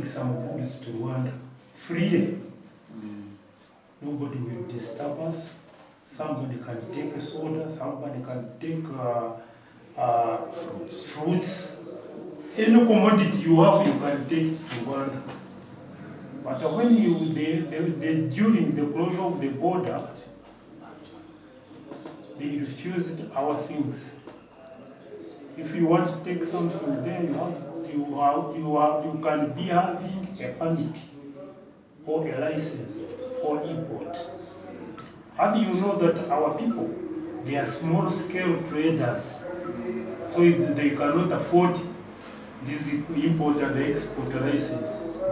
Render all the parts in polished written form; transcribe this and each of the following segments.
take some goods to Rwanda freely. Nobody will disturb us. Somebody can take a soda, somebody can take fruits. Any commodity you have, you can take to Rwanda. But when during the closure of the border, they refused our things. If you want to take something there, you can be having a permit or a license or import. How do you know that our people, they are small scale traders, so they cannot afford these import and export licenses?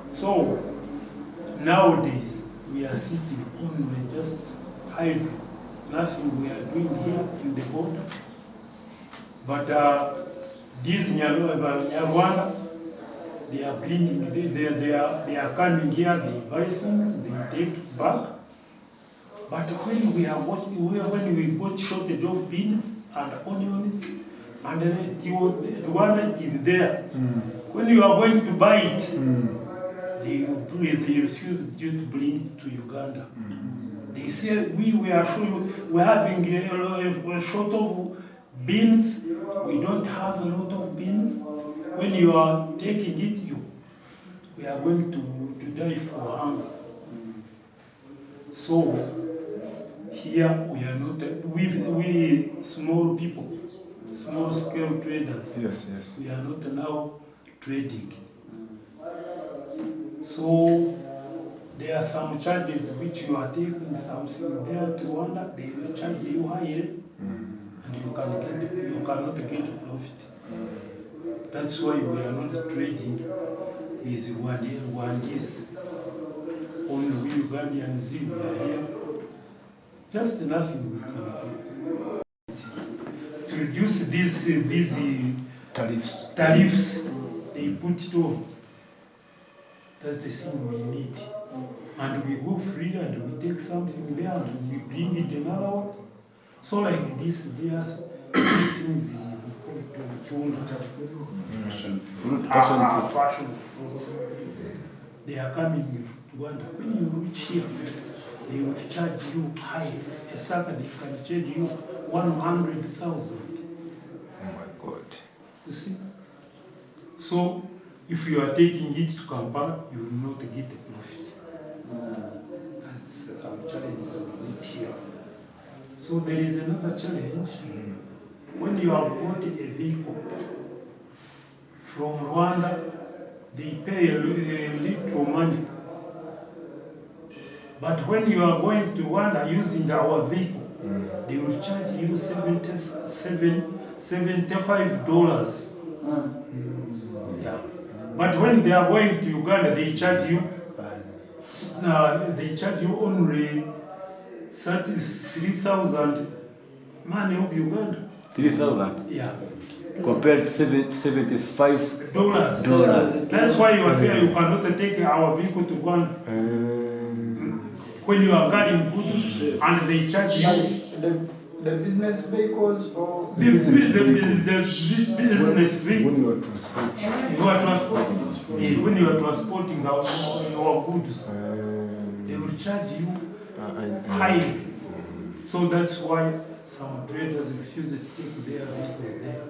So nowadays we are sitting only just idle, nothing we are doing here in the border. But these Rwanda, they are bringing, they are coming here, they buy things, they take it back. But when we got shortage of beans and onions, and Rwanda is there, when you are going to buy it, they refuse you to bring it to Uganda. They say, we are sure we're having a short of beans, we don't have a lot of beans. When you are taking it, we are going to die for hunger. So here we are not, we small people, small scale traders. Yes. We are not now trading. So there are some charges which you are taking something there to Rwanda, they will charge you higher, and you cannot get profit. That's why we are not trading with Rwandese. Only we Ugandans, we are here. Just nothing we can do. To reduce these tariffs, they put it on. That's the thing we need. And we go free and we take something there and we bring it another one. So like this, there's these things passion fruits. They are coming to Rwanda. When you reach here, they will charge you high. A sucker, they can charge you 100,000. Oh my God. You see? So if you are taking it to Kampala, you will not get a profit. That's some challenges we meet here. So there is another challenge. When you have bought a vehicle from Rwanda, they pay a little money. But when you are going to Rwanda using our vehicle, they will charge you $75. Yeah. But when they are going to Uganda, they charge you only 3,000 money of Uganda. 3,000? Yeah. Compared to $75. That's why you are here. You cannot take our vehicle to Rwanda. When you are carrying goods and they charge you. The business vehicles or the business vehicle. When you are transporting your goods, they will charge you high. So that's why some traders refuse to take their vehicle there.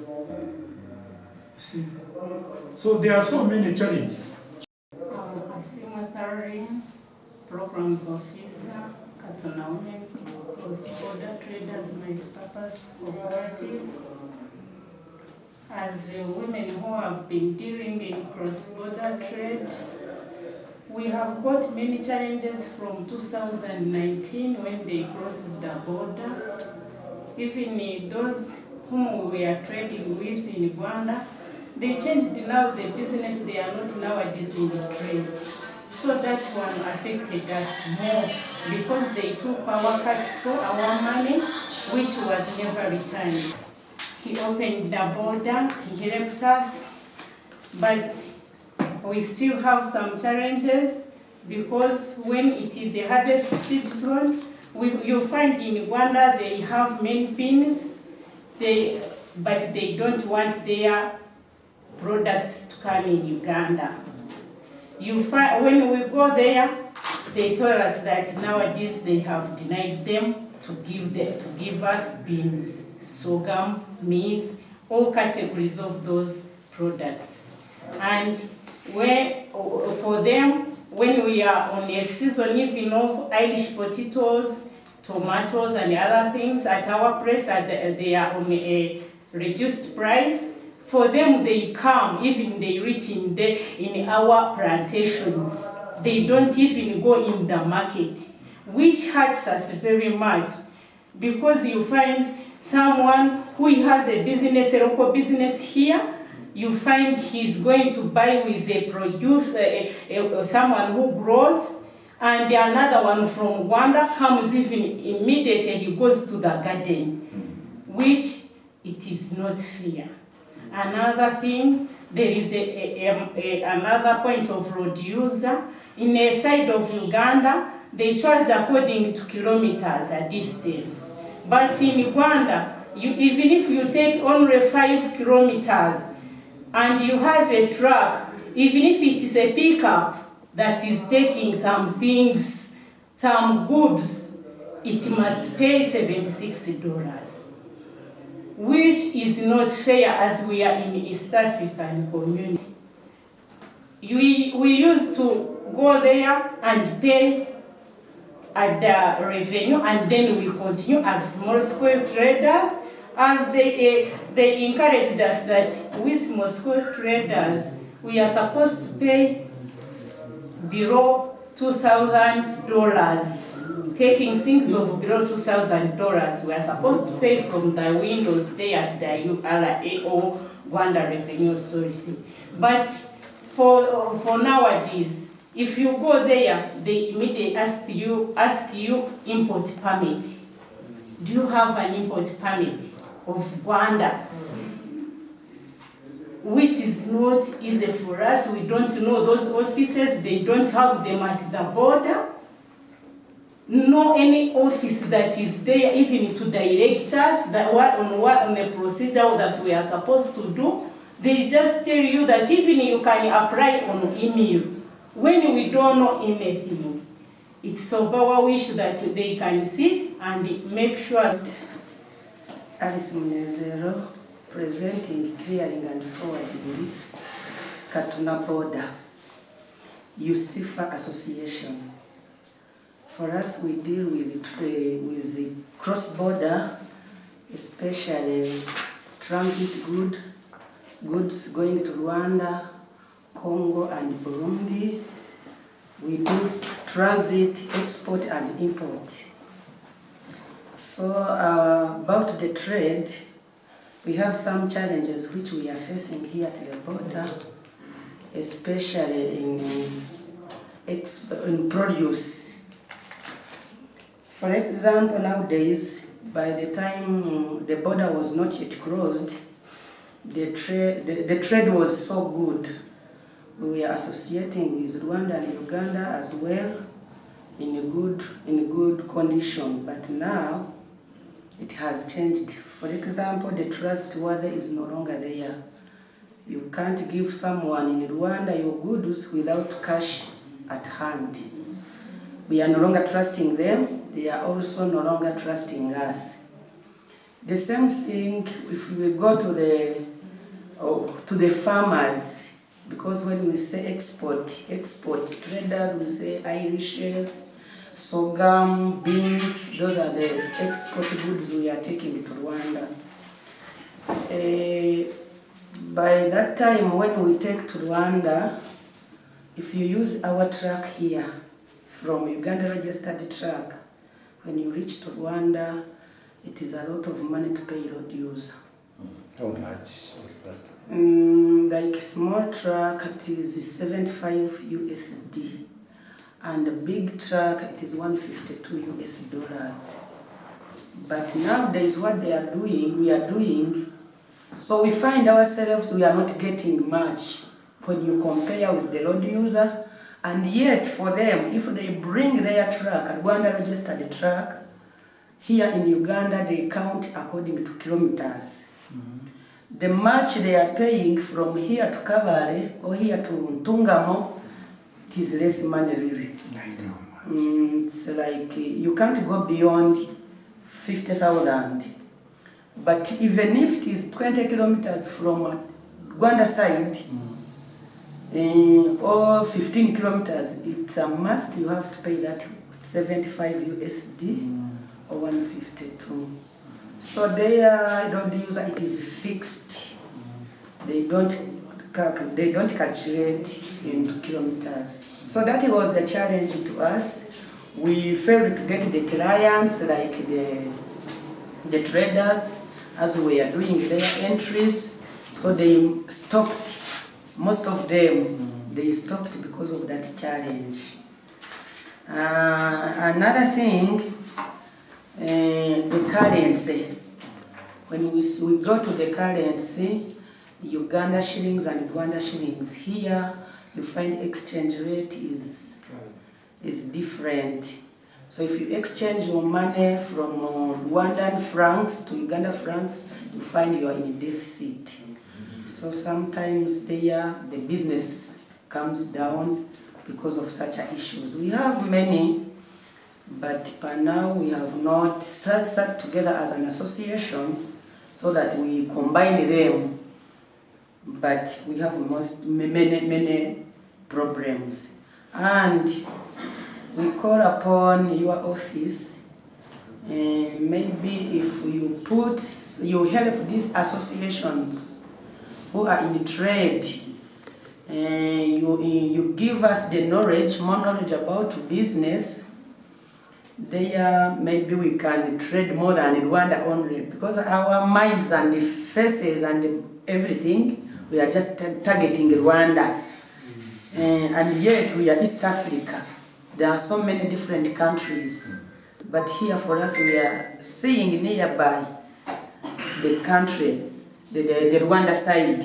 You see? So there are so many challenges. Asima Caroline, Programs Officer, Katona Women, Cross-Border Traders Multipurpose Cooperative. As women who have been dealing in cross-border trade, we have got many challenges from 2019 when they crossed the border. Even those whom we are trading with in Rwanda, they changed now the business, they are not nowadays in the trade. So that one affected us more because they took our capital, our money, which was never returned. He opened the border, he helped us, but we still have some challenges because when it is a harvest season, you find in Rwanda they have many beans, but they don't want their products to come in Uganda. You find when we go there, they told us that nowadays they have denied them to give us beans, sorghum, maize, all categories of those products. And for them, when we are on the season even of Irish potatoes, tomatoes and other things at our place, they are on a reduced price. For them, they come, even they reach in our plantations. They don't even go in the market, which hurts us very much, because you find someone who has a business, a local business here, you find he's going to buy with a producer, someone who grows, and another one from Rwanda comes even immediately, he goes to the garden, which it is not fair. Another thing, there is another point of road user. In a side of Uganda, they charge according to kilometers a distance. But in Rwanda, even if you take only 5 kilometers and you have a truck, even if it is a pickup that is taking some things, some goods, it must pay $76. Which is not fair, as we are in East African community. We used to go there and pay at the revenue, and then we continue as small scale traders, as they encouraged us that we small scale traders, we are supposed to pay below $2,000, taking things of below $2,000. We are supposed to pay from the windows there at the URA or Rwanda Revenue Authority. But for nowadays, if you go there, they immediately ask you import permit. Do you have an import permit of Rwanda? Which is not easy for us. We don't know those offices. They don't have them at the border. No any office that is there even to direct us on the procedure that we are supposed to do. They just tell you that even you can apply on email when we don't know anything. It's of our wish that they can sit and make sure. Alice Munezero, presenting, clearing and forwarding Katuna Border, USIFA Association. For us, we deal with the cross-border, especially transit goods going to Rwanda, Congo and Burundi. We do transit, export and import. So about the trade, we have some challenges which we are facing here at the border, especially in produce. For example, nowadays, by the time the border was not yet closed, the trade was so good. We are associating with Rwanda and Uganda as well in a good condition. But now it has changed. For example, the trustworthy is no longer there. You can't give someone in Rwanda your goods without cash at hand. We are no longer trusting them. They are also no longer trusting us. The same thing if we go to the farmers, because when we say export traders, we say Irishes, sorghum, beans, those are the export goods we are taking to Rwanda. By that time, when we take to Rwanda, if you use our truck here, from Uganda registered truck, when you reach to Rwanda, it is a lot of money to pay road user. How much is that? Like a small truck, it is 75 USD. And a big truck, it is $152 US. But nowadays, what we are doing, so we find ourselves, we are not getting much when you compare with the road user. And yet, for them, if they bring their truck, a Rwanda registered truck, here in Uganda, they count according to kilometers. The much they are paying from here to Kabale or here to Ntungamo it is less money really. It's like you can't go beyond 50,000. But even if it is 20 kilometers from Rwanda side, or 15 kilometers, it's a must. You have to pay that 75 USD or 152. So they don't use it is fixed. They don't calculate into kilometers. So that was the challenge to us. We failed to get the clients like the traders as we are doing their entries. So they stopped. Most of them, they stopped because of that challenge. Another thing, the currency. When we go to the currency, Uganda shillings and Rwanda shillings, here you find exchange rate is different. So if you exchange your money from Rwandan francs to Uganda francs, you find you are in deficit. So sometimes there the business comes down because of such issues. We have many, but now we have not sat together as an association so that we combine them. But we have many problems. And we call upon your office, maybe if you help these associations who are in trade, you give us the knowledge, more knowledge about business, there maybe we can trade more than in Rwanda only, because our minds and the faces and everything, we are just targeting Rwanda. And yet we are East Africa. There are so many different countries, but here for us we are seeing nearby the country, the Rwanda side.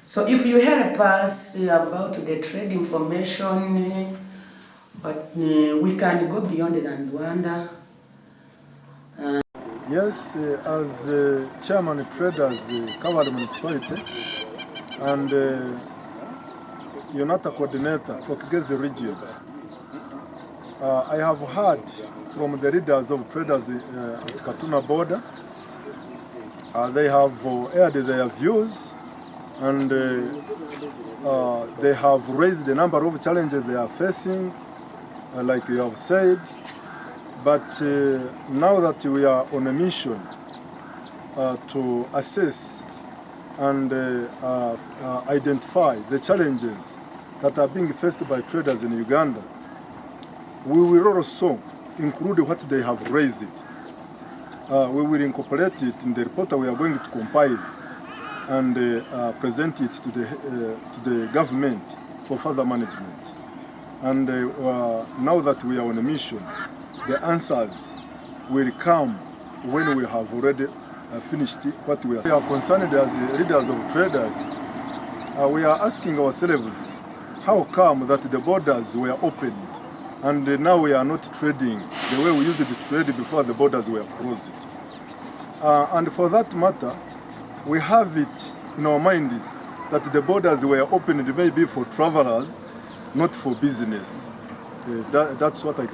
So if you help us about the trade information, but we can go beyond than Rwanda. Yes, as chairman of Traders Kavala Municipality and UNATA coordinator for Kigezi region, I have heard from the leaders of traders at Katuna border. They have aired their views, and they have raised the number of challenges they are facing, like you have said. But now that we are on a mission to assess and identify the challenges that are being faced by traders in Uganda, we will also include what they have raised. We will incorporate it in the report that we are going to compile and present it to the government for further management. And now that we are on a mission, the answers will come when we have already finished what we are concerned as leaders of traders. We are asking ourselves, how come that the borders were opened and now we are not trading the way we used to trade before the borders were closed? And for that matter, we have it in our minds that the borders were opened maybe for travelers, not for business. That's what I can